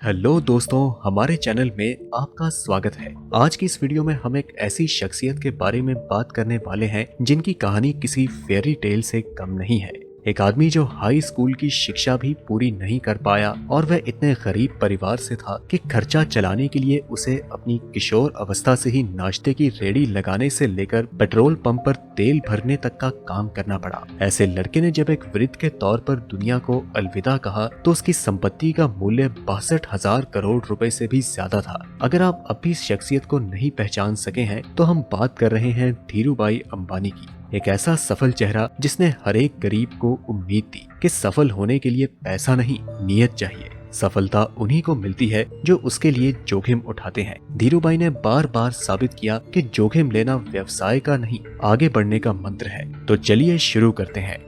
Hello दोस्तों, हमारे channel में आपका स्वागत है। आज की इस वीडियो में हम एक ऐसी शख्सियत के बारे में बात करने वाले हैं जिनकी कहानी किसी फेयरी टेल से कम नहीं है। एक आदमी जो हाई स्कूल की शिक्षा भी पूरी नहीं कर पाया और वह इतने गरीब परिवार से था कि खर्चा चलाने के लिए उसे अपनी किशोर अवस्था से ही नाश्ते की रेहड़ी लगाने से लेकर पेट्रोल पंप पर तेल भरने तक का काम करना पड़ा। ऐसे लड़के ने जब एक वृद्ध के तौर पर दुनिया को अलविदा कहा तो उसकी संपत्ति का मूल्य 62,000 करोड़ रुपए से भी ज्यादा था। अगर आप अब भी इस शख्सियत को नहीं पहचान सके हैं तो हम बात कर रहे हैं धीरूभाई अंबानी की। एक ऐसा सफल चेहरा जिसने हर एक गरीब को उम्मीद दी कि सफल होने के लिए पैसा नहीं, नियत चाहिए। सफलता उन्हीं को मिलती है जो उसके लिए जोखिम उठाते हैं। धीरूभाई ने बार बार साबित किया कि जोखिम लेना व्यवसाय का नहीं, आगे बढ़ने का मंत्र है। तो चलिए शुरू करते हैं।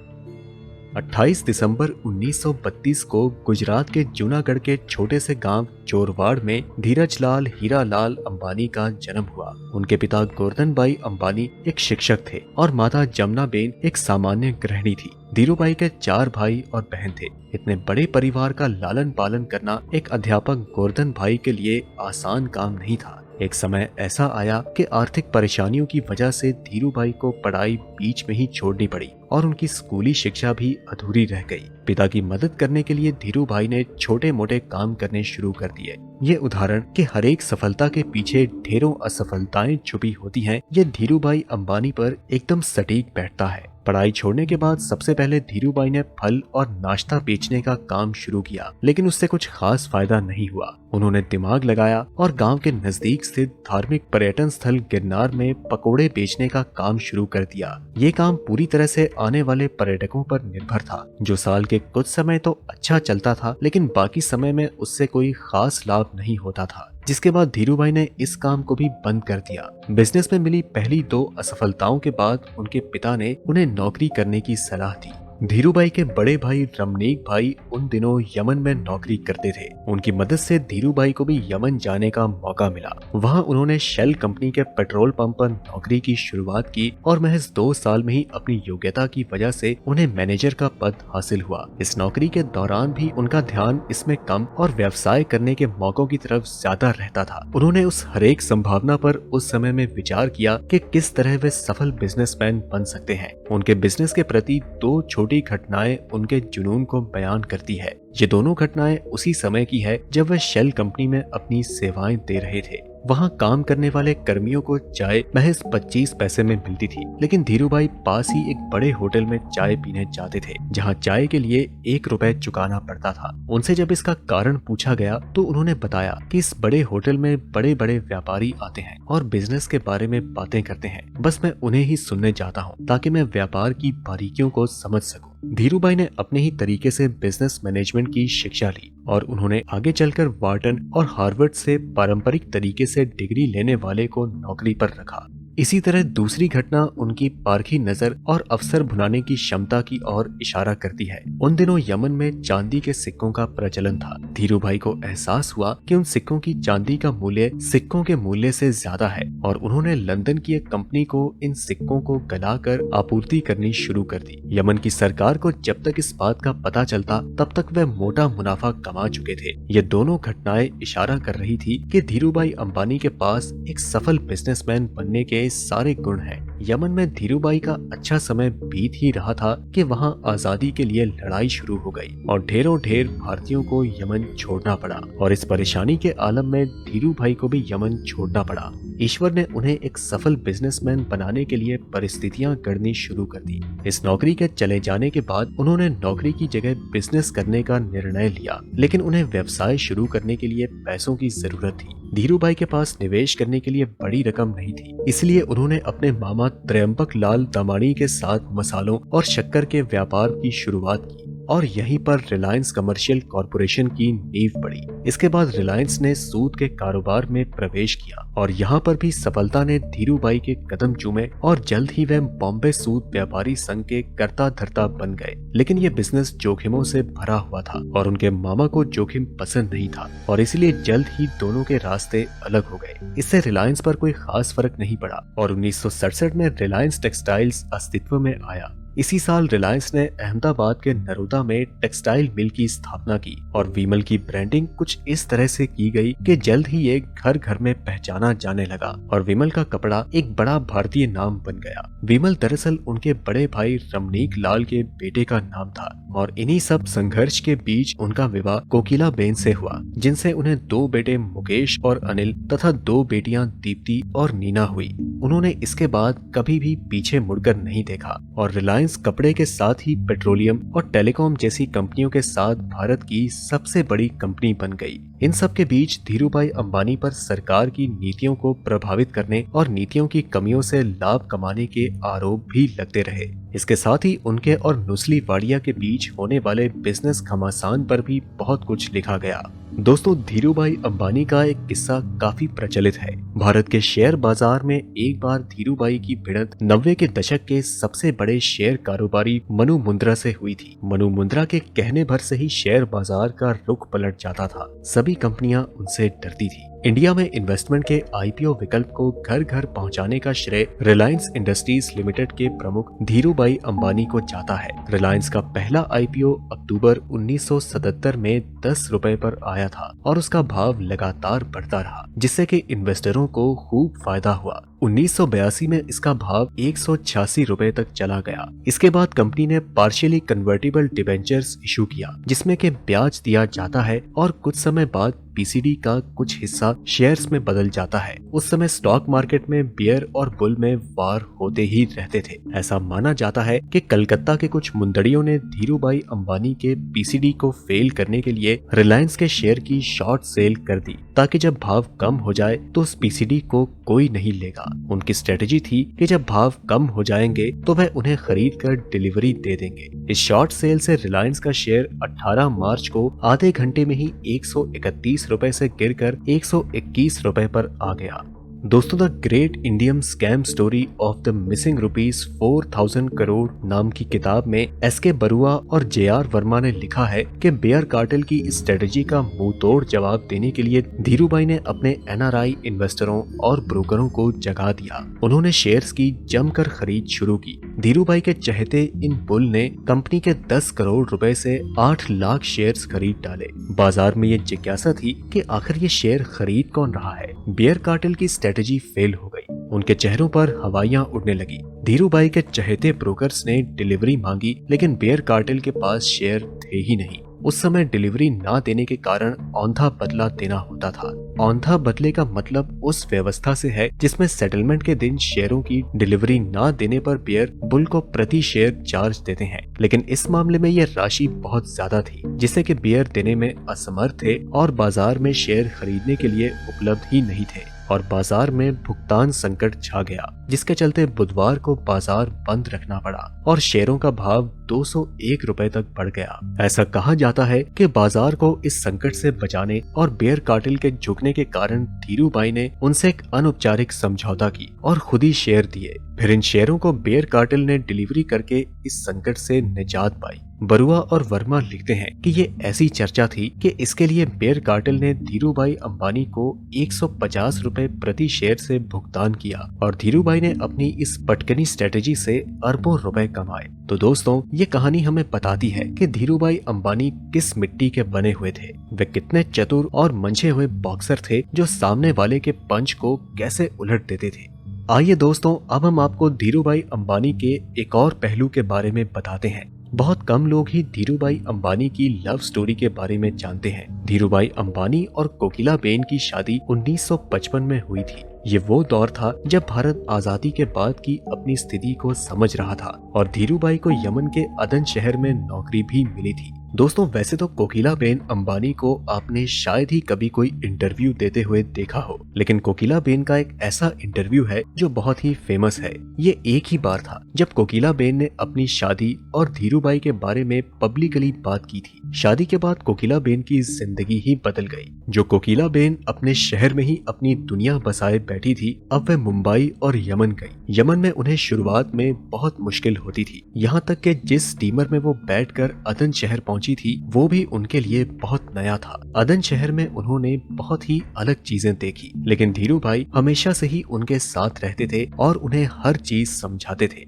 28 दिसंबर 1932 को गुजरात के जूनागढ़ के छोटे से गांव चोरवाड़ में धीरजलाल हीरालाल अंबानी का जन्म हुआ। उनके पिता गोवर्धन भाई अंबानी एक शिक्षक थे और माता जमुनाबेन एक सामान्य गृहिणी थी। धीरूभाई के 4 भाई और बहन थे। इतने बड़े परिवार का लालन पालन करना एक अध्यापक गोवर्धन भाई के लिए आसान काम नहीं था। एक समय ऐसा आया कि आर्थिक परेशानियों की वजह से धीरूभाई को पढ़ाई बीच में ही छोड़नी पड़ी और उनकी स्कूली शिक्षा भी अधूरी रह गई। पिता की मदद करने के लिए धीरूभाई ने छोटे मोटे काम करने शुरू कर दिए। ये उदाहरण कि हर एक सफलता के पीछे ढेरों असफलताएं छुपी होती हैं, ये धीरूभाई अंबानी पर एकदम सटीक बैठता है। पढ़ाई छोड़ने के बाद सबसे पहले धीरूभाई ने फल और नाश्ता बेचने का काम शुरू किया, लेकिन उससे कुछ खास फायदा नहीं हुआ। उन्होंने दिमाग लगाया और गांव के नजदीक स्थित धार्मिक पर्यटन स्थल गिरनार में पकोड़े बेचने का काम शुरू कर दिया। ये काम पूरी तरह से आने वाले पर्यटकों पर निर्भर था, जो साल के कुछ समय तो अच्छा चलता था, लेकिन बाकी समय में उससे कोई खास लाभ नहीं होता था। जिसके बाद धीरूभाई ने इस काम को भी बंद कर दिया। बिजनेस में मिली पहली 2 असफलताओं के बाद उनके पिता ने उन्हें नौकरी करने की सलाह दी। धीरूभाई के बड़े भाई रमनीक भाई उन दिनों यमन में नौकरी करते थे। उनकी मदद से धीरूभाई को भी यमन जाने का मौका मिला। वहां उन्होंने शेल कंपनी के पेट्रोल पंप पर नौकरी की शुरुआत की और महज 2 साल में ही अपनी योग्यता की वजह से उन्हें मैनेजर का पद हासिल हुआ। इस नौकरी के दौरान भी उनका ध्यान इसमें कम और व्यवसाय करने के मौकों की तरफ ज्यादा रहता था। उन्होंने उस हरेक संभावना पर उस समय में विचार किया कि किस तरह वे सफल बिजनेसमैन बन सकते हैं। उनके बिजनेस के प्रति 2 छोटी घटनाएं उनके जुनून को बयान करती है। ये दोनों घटनाएं उसी समय की है जब वे शेल कंपनी में अपनी सेवाएं दे रहे थे। वहां काम करने वाले कर्मियों को चाय महज 25 पैसे में मिलती थी, लेकिन धीरूभाई पास ही एक बड़े होटल में चाय पीने जाते थे, जहां चाय के लिए 1 रुपए चुकाना पड़ता था। उनसे जब इसका कारण पूछा गया तो उन्होंने बताया कि इस बड़े होटल में बड़े बड़े व्यापारी आते हैं और बिजनेस के बारे में बातें करते हैं। बस मैं उन्हें ही सुनने जाता हूँ ताकि मैं व्यापार की बारीकियों को समझ सकूं। धीरूभाई ने अपने ही तरीके से बिजनेस मैनेजमेंट की शिक्षा ली और उन्होंने आगे चलकर वार्टन और हार्वर्ड से पारंपरिक तरीके से डिग्री लेने वाले को नौकरी पर रखा। इसी तरह दूसरी घटना उनकी पारखी नजर और अवसर भुनाने की क्षमता की ओर इशारा करती है। उन दिनों यमन में चांदी के सिक्कों का प्रचलन था। धीरूभाई को एहसास हुआ कि उन सिक्कों की चांदी का मूल्य सिक्कों के मूल्य से ज्यादा है और उन्होंने लंदन की एक कंपनी को इन सिक्कों को गलाकर आपूर्ति करनी शुरू कर दी। यमन की सरकार को जब तक इस बात का पता चलता तब तक वह मोटा मुनाफा कमा चुके थे। ये दोनों घटनाएं इशारा कर रही थी कि धीरूभाई अंबानी के पास एक सफल बिजनेसमैन बनने के सारे गुण हैं। यमन में धीरूभाई का अच्छा समय बीत ही रहा था कि वहां आजादी के लिए लड़ाई शुरू हो गई और ढेरों ढेर भारतीयों को यमन छोड़ना पड़ा और इस परेशानी के आलम में धीरूभाई को भी यमन छोड़ना पड़ा। ईश्वर ने उन्हें एक सफल बिजनेसमैन बनाने के लिए परिस्थितियां गढ़नी शुरू कर दी। इस नौकरी के चले जाने के बाद उन्होंने नौकरी की जगह बिजनेस करने का निर्णय लिया, लेकिन उन्हें व्यवसाय शुरू करने के लिए पैसों की जरूरत थी। धीरूभाई के पास निवेश करने के लिए बड़ी रकम नहीं थी, इसलिए उन्होंने अपने मामा त्रयंबक लाल दमानी के साथ मसालों और शक्कर के व्यापार की शुरुआत की और यहीं पर रिलायंस कमर्शियल कॉरपोरेशन की नींव पड़ी। इसके बाद रिलायंस ने सूत के कारोबार में प्रवेश किया और यहाँ पर भी सफलता ने धीरूभाई के कदम चूमे और जल्द ही वे बॉम्बे सूत व्यापारी संघ के कर्ता धर्ता बन गए। लेकिन ये बिजनेस जोखिमों से भरा हुआ था और उनके मामा को जोखिम पसंद नहीं था और इसलिए जल्द ही दोनों के रास्ते अलग हो गए। इससे रिलायंस पर कोई खास फर्क नहीं पड़ा और 1967 में रिलायंस टेक्सटाइल्स अस्तित्व में आया। इसी साल रिलायंस ने अहमदाबाद के नरोदा में टेक्सटाइल मिल की स्थापना की और विमल की ब्रांडिंग कुछ इस तरह से की गई कि जल्द ही ये घर घर में पहचाना जाने लगा और विमल का कपड़ा एक बड़ा भारतीय नाम बन गया। विमल दरअसल उनके बड़े भाई रमनीक लाल के बेटे का नाम था और इन्हीं सब संघर्ष के बीच उनका विवाह कोकिला बेन से हुआ, जिनसे उन्हें 2 बेटे मुकेश और अनिल तथा 2 बेटियां दीप्ति और नीना हुई। उन्होंने इसके बाद कभी भी पीछे मुड़कर नहीं देखा और रिलायंस कपड़े के साथ ही पेट्रोलियम और टेलीकॉम जैसी कंपनियों के साथ भारत की सबसे बड़ी कंपनी बन गई। इन सब के बीच धीरूभाई अंबानी पर सरकार की नीतियों को प्रभावित करने और नीतियों की कमियों से लाभ कमाने के आरोप भी लगते रहे। इसके साथ ही उनके और नुस्ली वाडिया के बीच होने वाले बिजनेस घमासान पर भी बहुत कुछ लिखा गया। दोस्तों, धीरूभाई अंबानी का एक किस्सा काफी प्रचलित है। भारत के शेयर बाजार में एक बार धीरूभाई की भिड़ंत 90 के दशक के सबसे बड़े शेयर कारोबारी मनु मुंद्रा से हुई थी। मनु मुंद्रा के कहने भर से ही शेयर बाजार का रुख पलट जाता था। सभी कंपनियां उनसे डरती थी। इंडिया में इन्वेस्टमेंट के आईपीओ विकल्प को घर घर पहुंचाने का श्रेय रिलायंस इंडस्ट्रीज लिमिटेड के प्रमुख धीरूभाई अंबानी को जाता है। रिलायंस का पहला आईपीओ अक्टूबर 1977 में 10 रुपए पर आया था और उसका भाव लगातार बढ़ता रहा, जिससे कि इन्वेस्टरों को खूब फायदा हुआ। 1982 में इसका भाव 186 रुपए तक चला गया। इसके बाद कंपनी ने पार्शियली कन्वर्टिबल डिबेंचर्स इशू किया, जिसमें के ब्याज दिया जाता है और कुछ समय बाद पीसीडी का कुछ हिस्सा शेयर्स में बदल जाता है। उस समय स्टॉक मार्केट में बियर और बुल में वार होते ही रहते थे। ऐसा माना जाता है कि कलकत्ता के कुछ मुंदड़ियों ने धीरूभाई अंबानी के पीसीडी को फेल करने के लिए रिलायंस के शेयर की शॉर्ट सेल कर दी, ताकि जब भाव कम हो जाए तो उस पीसीडी को कोई नहीं लेगा। उनकी स्ट्रेटेजी थी कि जब भाव कम हो जाएंगे तो वह उन्हें खरीद कर डिलीवरी दे देंगे। इस शॉर्ट सेल से रिलायंस का शेयर 18 मार्च को आधे घंटे में ही 131 रुपए से गिरकर 121 रुपए पर आ गया। दोस्तों, the great Indian scam story of the missing ₹4,000 crore नाम की किताब में एसके बरुआ और जेआर वर्मा ने लिखा है कि बेयर कार्टेल की इस स्ट्रेटेजी का मुंह तोड़ जवाब देने के लिए धीरूभाई ने अपने एनआरआई इन्वेस्टरों और ब्रोकरों को जगा दिया। उन्होंने शेयर्स की जमकर खरीद शुरू की। धीरूभाई के चहेते इन बुल ने कंपनी के 10 करोड़ रुपए से 8 लाख शेयर्स खरीद डाले। बाजार में ये जिज्ञासा थी कि आखिर ये शेयर खरीद कौन रहा है। बेयर कार्टेल की स्ट्रेटेजी फेल हो गई। उनके चेहरों पर हवाइयां उड़ने लगी। धीरूभाई के चहेते ब्रोकर्स ने डिलीवरी मांगी, लेकिन बेयर कार्टेल के पास शेयर थे ही नहीं। उस समय डिलीवरी ना देने के कारण औंधा बदला देना होता था। औंधा बदले का मतलब उस व्यवस्था से है जिसमें सेटलमेंट के दिन शेयरों की डिलीवरी ना देने पर बेयर बुल को प्रति शेयर चार्ज देते हैं, लेकिन इस मामले में यह राशि बहुत ज्यादा थी, जिससे कि बेयर देने में असमर्थ थे और बाजार में शेयर खरीदने के लिए उपलब्ध ही नहीं थे और बाजार में भुगतान संकट छा गया, जिसके चलते बुधवार को बाजार बंद रखना पड़ा और शेयरों का भाव 201 रुपए तक बढ़ गया। ऐसा कहा जाता है कि बाजार को इस संकट से बचाने और बेयर कार्टेल के झुकने के कारण धीरूभाई ने उनसे एक अनौपचारिक समझौता की और खुद ही शेयर दिए। फिर इन शेयरों को बेयर कार्टेल ने डिलीवरी करके इस संकट से निजात पाई। बरुआ और वर्मा लिखते हैं कि ये ऐसी चर्चा थी कि इसके लिए बेयर कार्टेल ने धीरूभाई अंबानी को 150 रुपए प्रति शेयर से भुगतान किया और धीरूभाई ने अपनी इस पटकनी स्ट्रेटेजी से अरबों रुपए कमाए। तो दोस्तों, ये कहानी हमें बताती है कि धीरूभाई अंबानी किस मिट्टी के बने हुए थे। वे कितने चतुर और मंझे हुए बॉक्सर थे जो सामने वाले के पंच को कैसे उलट देते थे। आइए दोस्तों, अब हम आपको धीरूभाई अंबानी के एक और पहलू के बारे में बताते हैं। बहुत कम लोग ही धीरूभाई अंबानी की लव स्टोरी के बारे में जानते हैं। धीरूभाई अंबानी और कोकिला बेन की शादी 1955 में हुई थी। ये वो दौर था जब भारत आजादी के बाद की अपनी स्थिति को समझ रहा था और धीरूभाई को यमन के अदन शहर में नौकरी भी मिली थी। दोस्तों, वैसे तो कोकिला बेन अंबानी को आपने शायद ही कभी कोई इंटरव्यू देते हुए देखा हो, लेकिन कोकिला बेन का एक ऐसा इंटरव्यू है जो बहुत ही फेमस है। ये एक ही बार था जब कोकिला बेन ने अपनी शादी और धीरूभाई के बारे में पब्लिकली बात की थी। शादी के बाद कोकिला बेन की जिंदगी ही बदल गई। जो कोकिला बेन अपने शहर में ही अपनी दुनिया बसाए बैठी थी, अब वह मुंबई और यमन गई। यमन में उन्हें शुरुआत में बहुत मुश्किल होती थी, यहाँ तक कि जिस स्टीमर में वो बैठकर अदन शहर पहुंची थी वो भी उनके लिए बहुत नया था। अदन शहर में उन्होंने बहुत ही अलग चीजें देखी, लेकिन धीरूभाई हमेशा से ही उनके साथ रहते थे और उन्हें हर चीज समझाते थे।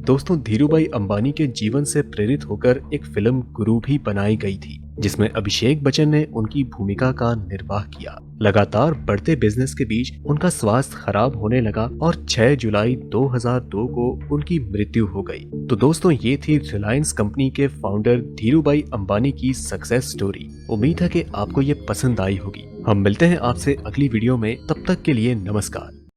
दोस्तों, धीरूभाई अंबानी के जीवन से प्रेरित होकर एक फिल्म गुरु भी बनाई गई थी, जिसमें अभिषेक बच्चन ने उनकी भूमिका का निर्वाह किया। लगातार बढ़ते बिजनेस के बीच उनका स्वास्थ्य खराब होने लगा और 6 जुलाई 2002 को उनकी मृत्यु हो गई। तो दोस्तों, ये थी रिलायंस कंपनी के फाउंडर धीरूभाई अंबानी की सक्सेस स्टोरी। उम्मीद है कि आपको ये पसंद आई होगी। हम मिलते हैं आपसे अगली वीडियो में, तब तक के लिए नमस्कार।